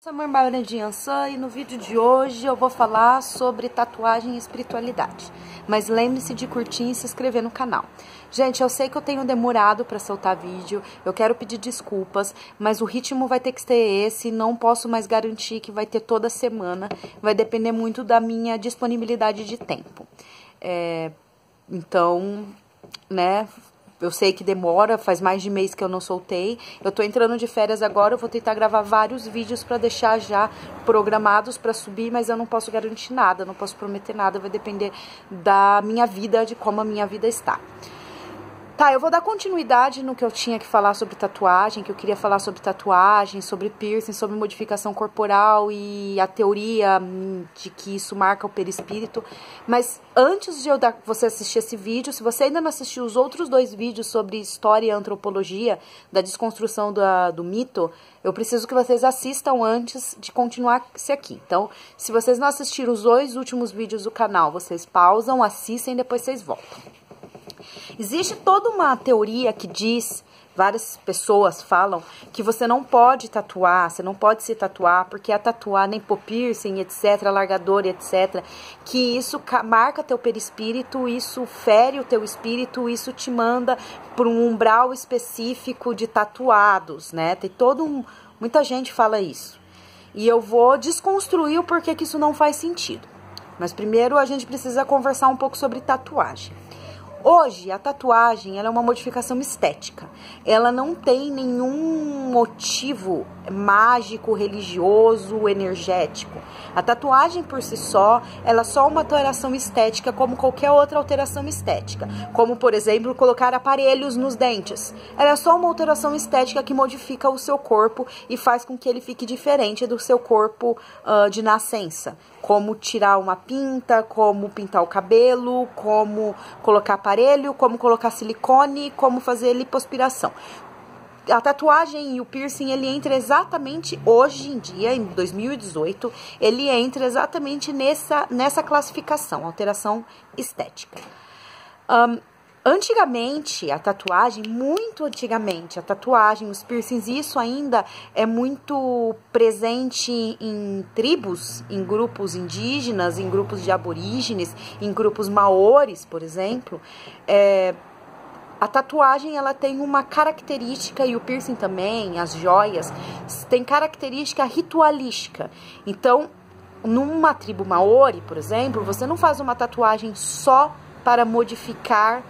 Sou a Bárbara de Ançã e no vídeo de hoje eu vou falar sobre tatuagem e espiritualidade. Mas lembre-se de curtir e se inscrever no canal. Gente, eu sei que eu tenho demorado para soltar vídeo, eu quero pedir desculpas, mas o ritmo vai ter que ser esse, não posso mais garantir que vai ter toda semana, vai depender muito da minha disponibilidade de tempo. Então, né... Eu sei que demora, faz mais de mês que eu não soltei. Eu tô entrando de férias agora, eu vou tentar gravar vários vídeos pra deixar já programados pra subir, mas eu não posso garantir nada, não posso prometer nada, vai depender da minha vida, de como a minha vida está. Tá, eu vou dar continuidade no que eu tinha que falar sobre tatuagem, que eu queria falar sobre tatuagem, sobre piercing, sobre modificação corporal e a teoria de que isso marca o perispírito. Mas antes de você assistir esse vídeo, se você ainda não assistiu os outros dois vídeos sobre história e antropologia, da desconstrução do mito, eu preciso que vocês assistam antes de continuar esse aqui. Então, se vocês não assistiram os dois últimos vídeos do canal, vocês pausam, assistem e depois vocês voltam. Existe toda uma teoria que diz, várias pessoas falam, que você não pode tatuar, você não pode se tatuar, porque a tatuar, nem pôr piercing, etc, alargador, etc, que isso marca teu perispírito, isso fere o teu espírito, isso te manda para um umbral específico de tatuados, né? Tem muita gente fala isso. E eu vou desconstruir o porquê que isso não faz sentido. Mas primeiro a gente precisa conversar um pouco sobre tatuagem. Hoje, a tatuagem ela é uma modificação estética. Ela não tem nenhum motivo mágico, religioso, energético. A tatuagem por si só, ela é só uma alteração estética como qualquer outra alteração estética. Como, por exemplo, colocar aparelhos nos dentes. Ela é só uma alteração estética que modifica o seu corpo e faz com que ele fique diferente do seu corpo de nascença. Como tirar uma pinta, como pintar o cabelo, como colocar aparelho, como colocar silicone, como fazer lipoaspiração. A tatuagem e o piercing, ele entra exatamente hoje em dia, em 2018, ele entra exatamente nessa classificação, alteração estética. Antigamente, a tatuagem, muito antigamente, a tatuagem, os piercings, isso ainda é muito presente em tribos, em grupos indígenas, em grupos de aborígenes, em grupos maores, por exemplo. A tatuagem, ela tem uma característica, e o piercing também, as joias, tem característica ritualística. Então, numa tribo maori, por exemplo, você não faz uma tatuagem só para modificar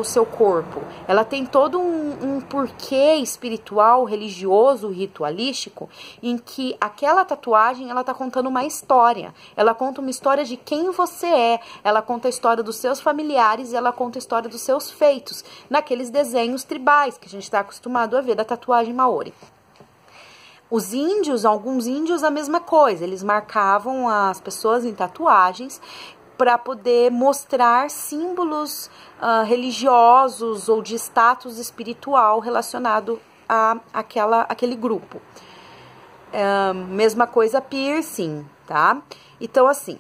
o seu corpo. Ela tem todo um porquê espiritual, religioso, ritualístico, em que aquela tatuagem, ela tá contando uma história. Ela conta uma história de quem você é, ela conta a história dos seus familiares, e ela conta a história dos seus feitos, naqueles desenhos tribais que a gente está acostumado a ver da tatuagem maori. Os índios, alguns índios, a mesma coisa, eles marcavam as pessoas em tatuagens para poder mostrar símbolos religiosos ou de status espiritual relacionado àquele grupo. Mesma coisa piercing, tá? Então, assim,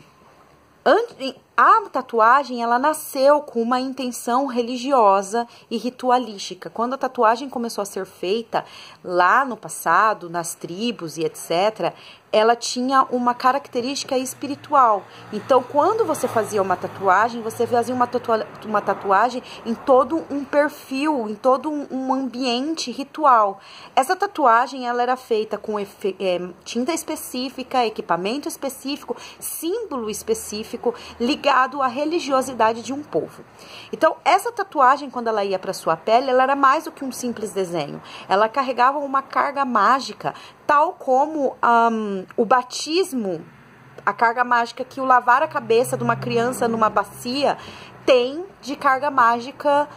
a tatuagem, ela nasceu com uma intenção religiosa e ritualística. Quando a tatuagem começou a ser feita lá no passado, nas tribos e etc., ela tinha uma característica espiritual. Então, quando você fazia uma tatuagem, você fazia uma tatuagem em todo um perfil, em todo um ambiente ritual. Essa tatuagem, ela era feita com tinta específica, equipamento específico, símbolo específico, ligado à religiosidade de um povo. Então, essa tatuagem, quando ela ia para sua pele, ela era mais do que um simples desenho. Ela carregava uma carga mágica, tal como o batismo, a carga mágica que o lavar a cabeça de uma criança numa bacia tem de carga mágica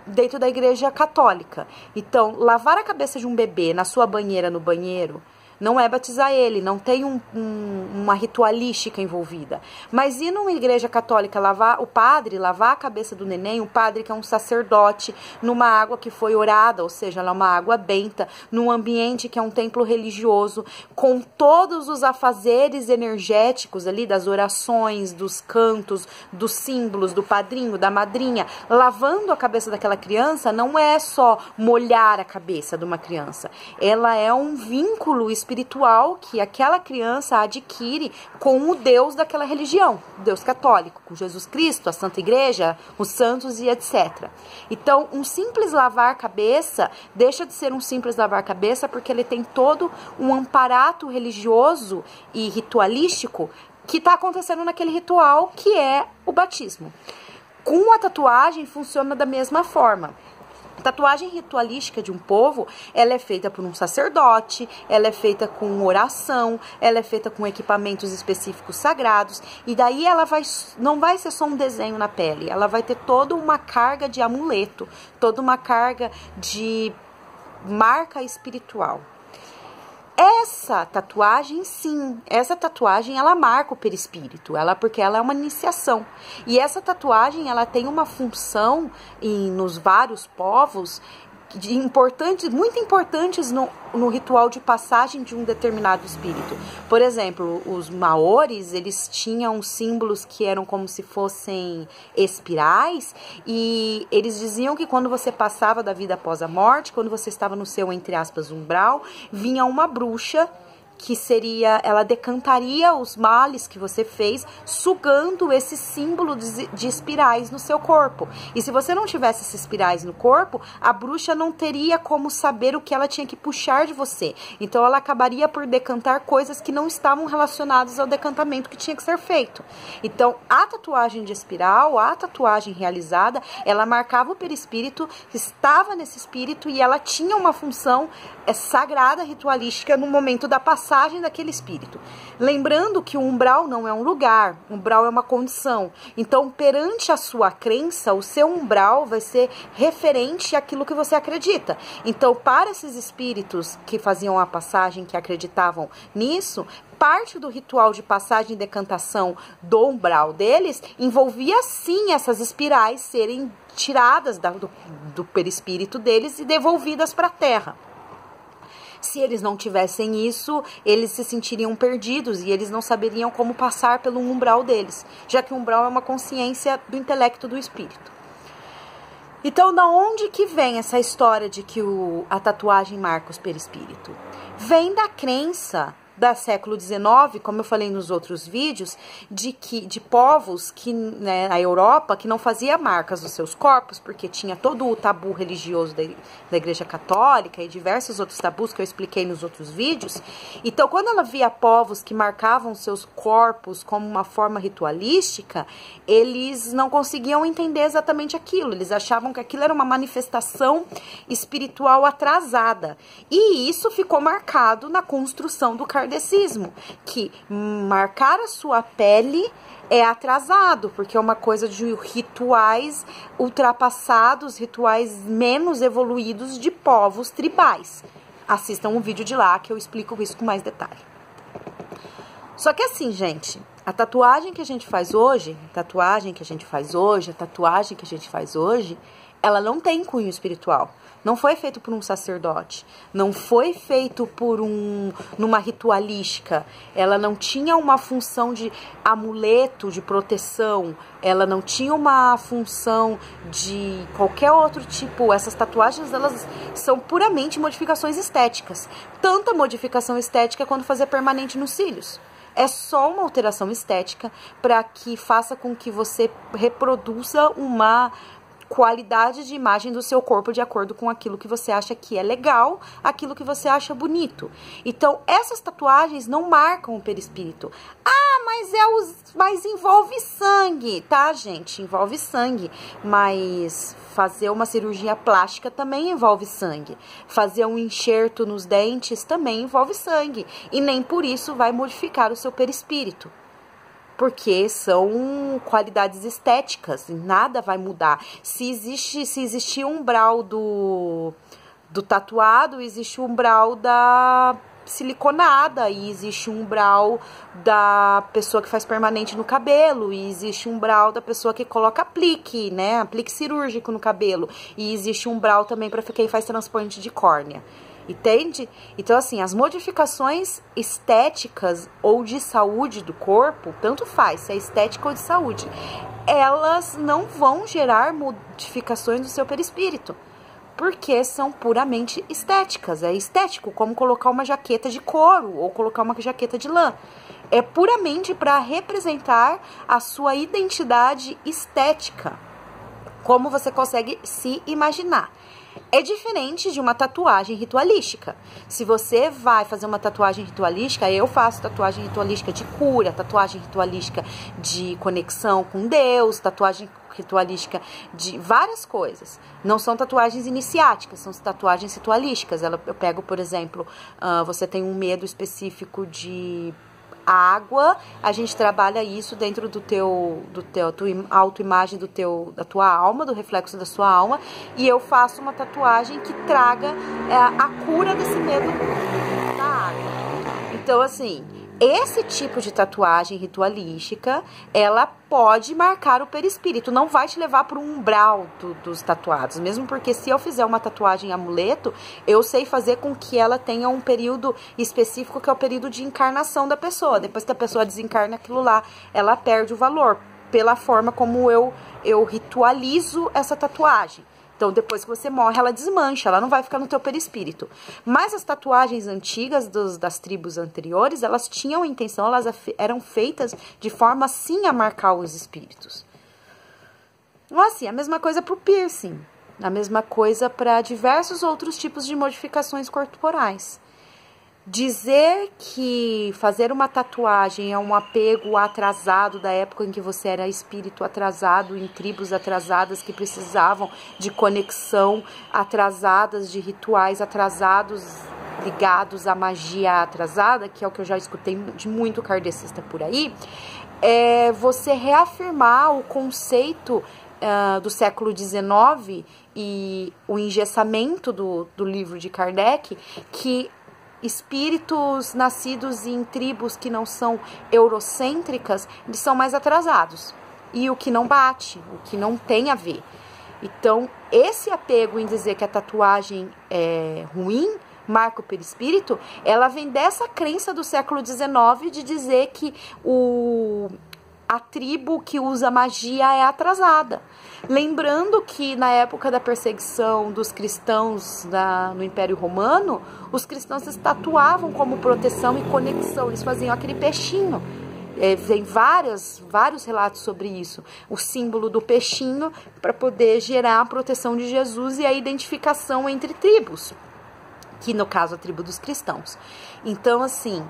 dentro da igreja católica. Então, lavar a cabeça de um bebê na sua banheira, no banheiro, não é batizar ele, não tem uma ritualística envolvida. Mas ir numa igreja católica, o padre lavar a cabeça do neném, o padre que é um sacerdote, numa água que foi orada, ou seja, ela é uma água benta, num ambiente que é um templo religioso, com todos os afazeres energéticos ali, das orações, dos cantos, dos símbolos, do padrinho, da madrinha, lavando a cabeça daquela criança, não é só molhar a cabeça de uma criança, ela é um vínculo espiritual espiritual que aquela criança adquire com o Deus daquela religião, o Deus católico, com Jesus Cristo, a Santa Igreja, os santos e etc. Então, um simples lavar cabeça deixa de ser um simples lavar cabeça porque ele tem todo um amparato religioso e ritualístico que está acontecendo naquele ritual que é o batismo. Com a tatuagem funciona da mesma forma. A tatuagem ritualística de um povo, ela é feita por um sacerdote, ela é feita com oração, ela é feita com equipamentos específicos sagrados, e daí ela não vai ser só um desenho na pele, ela vai ter toda uma carga de amuleto, toda uma carga de marca espiritual. Essa tatuagem, sim, essa tatuagem ela marca o perispírito, porque ela é uma iniciação. E essa tatuagem ela tem uma função nos vários povos muito importantes no ritual de passagem de um determinado espírito. Por exemplo, os maoris, eles tinham símbolos que eram como se fossem espirais, e eles diziam que quando você passava da vida após a morte, quando você estava no seu, entre aspas, umbral, vinha uma bruxa que ela decantaria os males que você fez, sugando esse símbolo de espirais no seu corpo. E se você não tivesse esses espirais no corpo, a bruxa não teria como saber o que ela tinha que puxar de você. Então ela acabaria por decantar coisas que não estavam relacionadas ao decantamento que tinha que ser feito. Então a tatuagem de espiral, a tatuagem realizada, ela marcava o perispírito, estava nesse espírito e ela tinha uma função sagrada, ritualística no momento da passagem daquele espírito. Lembrando que o umbral não é um lugar, o umbral é uma condição. Então, perante a sua crença, o seu umbral vai ser referente àquilo que você acredita. Então, para esses espíritos que faziam a passagem, que acreditavam nisso, parte do ritual de passagem e decantação do umbral deles envolvia sim essas espirais serem tiradas do perispírito deles e devolvidas para a terra. Se eles não tivessem isso, eles se sentiriam perdidos e eles não saberiam como passar pelo umbral deles, já que o umbral é uma consciência do intelecto do espírito. Então, da onde que vem essa história de que a tatuagem marca os perispíritos? Vem da crença do século XIX, como eu falei nos outros vídeos, de povos que, né, na Europa, que não fazia marcas nos seus corpos, porque tinha todo o tabu religioso da Igreja Católica e diversos outros tabus que eu expliquei nos outros vídeos. Então, quando ela via povos que marcavam seus corpos como uma forma ritualística, eles não conseguiam entender exatamente aquilo. Eles achavam que aquilo era uma manifestação espiritual atrasada. E isso ficou marcado na construção do kardecismo, que marcar a sua pele é atrasado, porque é uma coisa de rituais ultrapassados, rituais menos evoluídos de povos tribais. Assistam um vídeo de lá que eu explico isso com mais detalhe. Só que assim, gente, a tatuagem que a gente faz hoje, ela não tem cunho espiritual. Não foi feito por um sacerdote, não foi feito numa ritualística, ela não tinha uma função de amuleto, de proteção, ela não tinha uma função de qualquer outro tipo. Essas tatuagens, elas são puramente modificações estéticas, tanta modificação estética quanto fazer permanente nos cílios. É só uma alteração estética para que faça com que você reproduza uma qualidade de imagem do seu corpo de acordo com aquilo que você acha que é legal, aquilo que você acha bonito. Então, essas tatuagens não marcam o perispírito. Mas envolve sangue, tá, gente? Envolve sangue, mas fazer uma cirurgia plástica também envolve sangue. Fazer um enxerto nos dentes também envolve sangue. E nem por isso vai modificar o seu perispírito. Porque são qualidades estéticas, nada vai mudar. Se existir um umbral do tatuado, existe o umbral da siliconada, e existe um umbral da pessoa que faz permanente no cabelo, e existe um umbral da pessoa que coloca aplique, né, aplique cirúrgico no cabelo, e existe um umbral também para quem faz transplante de córnea. Entende? Então, assim, as modificações estéticas ou de saúde do corpo, tanto faz, se é estética ou de saúde, elas não vão gerar modificações do seu perispírito. porque são puramente estéticas. É estético, como colocar uma jaqueta de couro ou colocar uma jaqueta de lã. É puramente para representar a sua identidade estética, como você consegue se imaginar. É diferente de uma tatuagem ritualística. Se você vai fazer uma tatuagem ritualística, eu faço tatuagem ritualística de cura, tatuagem ritualística de conexão com Deus, tatuagem ritualística de várias coisas. Não são tatuagens iniciáticas, são tatuagens ritualísticas. Eu pego, por exemplo, você tem um medo específico de água, a gente trabalha isso dentro tua autoimagem da tua alma, do reflexo da sua alma, e eu faço uma tatuagem que traga a cura desse medo da água. Então, assim, esse tipo de tatuagem ritualística, ela pode marcar o perispírito, não vai te levar para o umbral dos tatuados, mesmo porque se eu fizer uma tatuagem amuleto, eu sei fazer com que ela tenha um período específico, que é o período de encarnação da pessoa. Depois que a pessoa desencarna aquilo lá, ela perde o valor, pela forma como eu ritualizo essa tatuagem. Então, depois que você morre, ela desmancha, ela não vai ficar no teu perispírito. Mas as tatuagens antigas das tribos anteriores, elas tinham a intenção, elas eram feitas de forma, sim, a marcar os espíritos. Então, assim, a mesma coisa para o piercing, a mesma coisa para diversos outros tipos de modificações corporais. Dizer que fazer uma tatuagem é um apego atrasado da época em que você era espírito atrasado, em tribos atrasadas que precisavam de conexão, atrasadas de rituais atrasados, ligados à magia atrasada, que é o que eu já escutei de muito kardecista por aí, é você reafirmar o conceito do século XIX e o engessamento do livro de Kardec, que espíritos nascidos em tribos que não são eurocêntricas, eles são mais atrasados. E o que não bate, o que não tem a ver. Então, esse apego em dizer que a tatuagem é ruim, marca o perispírito, ela vem dessa crença do século XIX de dizer que a tribo que usa magia é atrasada. Lembrando que na época da perseguição dos cristãos no Império Romano, os cristãos se tatuavam como proteção e conexão, eles faziam aquele peixinho. Vem vários relatos sobre isso, o símbolo do peixinho para poder gerar a proteção de Jesus e a identificação entre tribos, que no caso a tribo dos cristãos. Então, assim,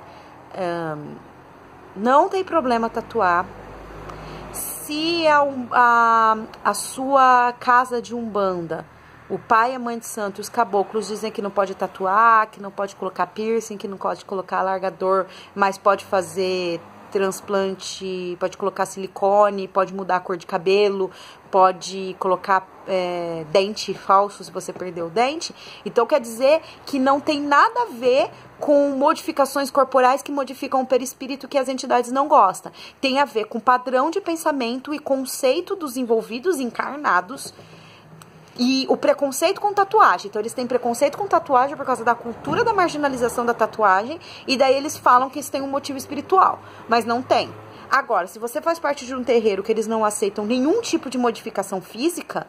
não tem problema tatuar. Se a sua casa de umbanda, o pai e a mãe de santo, os caboclos dizem que não pode tatuar, que não pode colocar piercing, que não pode colocar alargador, mas pode fazer transplante, pode colocar silicone, pode mudar a cor de cabelo, pode colocar dente falso se você perdeu o dente. Então quer dizer que não tem nada a ver com modificações corporais que modificam o perispírito, que as entidades não gostam. Tem a ver com padrão de pensamento e conceito dos envolvidos encarnados e o preconceito com tatuagem. Então eles têm preconceito com tatuagem por causa da cultura da marginalização da tatuagem, e daí eles falam que isso tem um motivo espiritual, mas não tem. Agora, se você faz parte de um terreiro que eles não aceitam nenhum tipo de modificação física,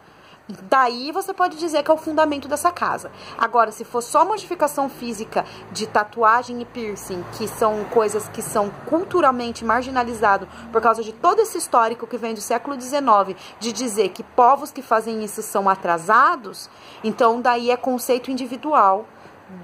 daí você pode dizer que é o fundamento dessa casa. Agora, se for só modificação física de tatuagem e piercing, que são coisas que são culturalmente marginalizadas por causa de todo esse histórico que vem do século XIX, de dizer que povos que fazem isso são atrasados, então daí é conceito individual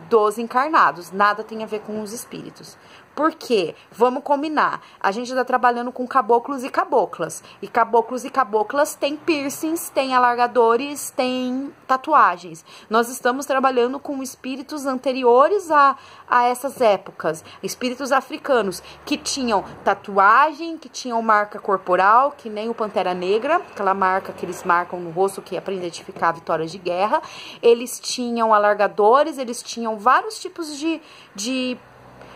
dos encarnados, nada tem a ver com os espíritos. Por quê? Vamos combinar. A gente está trabalhando com caboclos e caboclas. E caboclos e caboclas têm piercings, têm alargadores, têm tatuagens. Nós estamos trabalhando com espíritos anteriores a essas épocas. Espíritos africanos que tinham tatuagem, que tinham marca corporal, que nem o Pantera Negra, aquela marca que eles marcam no rosto que é para identificar vitórias de guerra. Eles tinham alargadores, eles tinham vários tipos de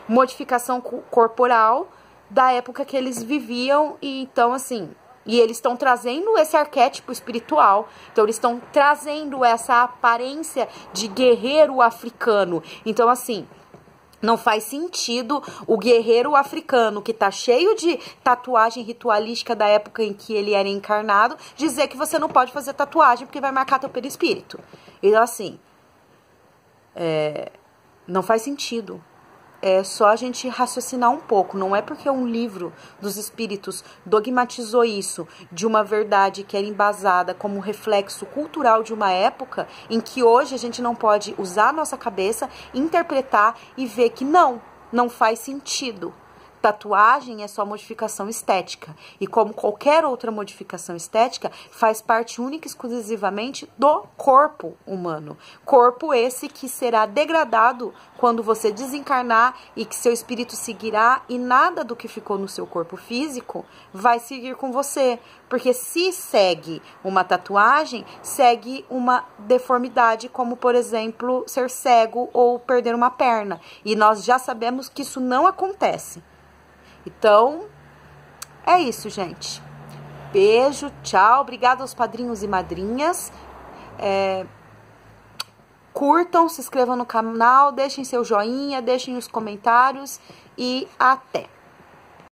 modificação corporal da época que eles viviam. E então, assim, e eles estão trazendo esse arquétipo espiritual, então eles estão trazendo essa aparência de guerreiro africano. Então, assim, não faz sentido o guerreiro africano, que tá cheio de tatuagem ritualística da época em que ele era encarnado, dizer que você não pode fazer tatuagem porque vai marcar teu perispírito. Então, assim, não faz sentido. É só a gente raciocinar um pouco. Não é porque um livro dos espíritos dogmatizou isso de uma verdade que era embasada como reflexo cultural de uma época em que hoje a gente não pode usar a nossa cabeça, interpretar e ver que não faz sentido. Tatuagem é só modificação estética. E como qualquer outra modificação estética, faz parte única e exclusivamente do corpo humano. Corpo esse que será degradado quando você desencarnar e que seu espírito seguirá e nada do que ficou no seu corpo físico vai seguir com você. Porque se segue uma tatuagem, segue uma deformidade, como, por exemplo, ser cego ou perder uma perna. E nós já sabemos que isso não acontece. Então, é isso, gente. Beijo, tchau. Obrigada aos padrinhos e madrinhas. Curtam, se inscrevam no canal, deixem seu joinha, deixem os comentários e até!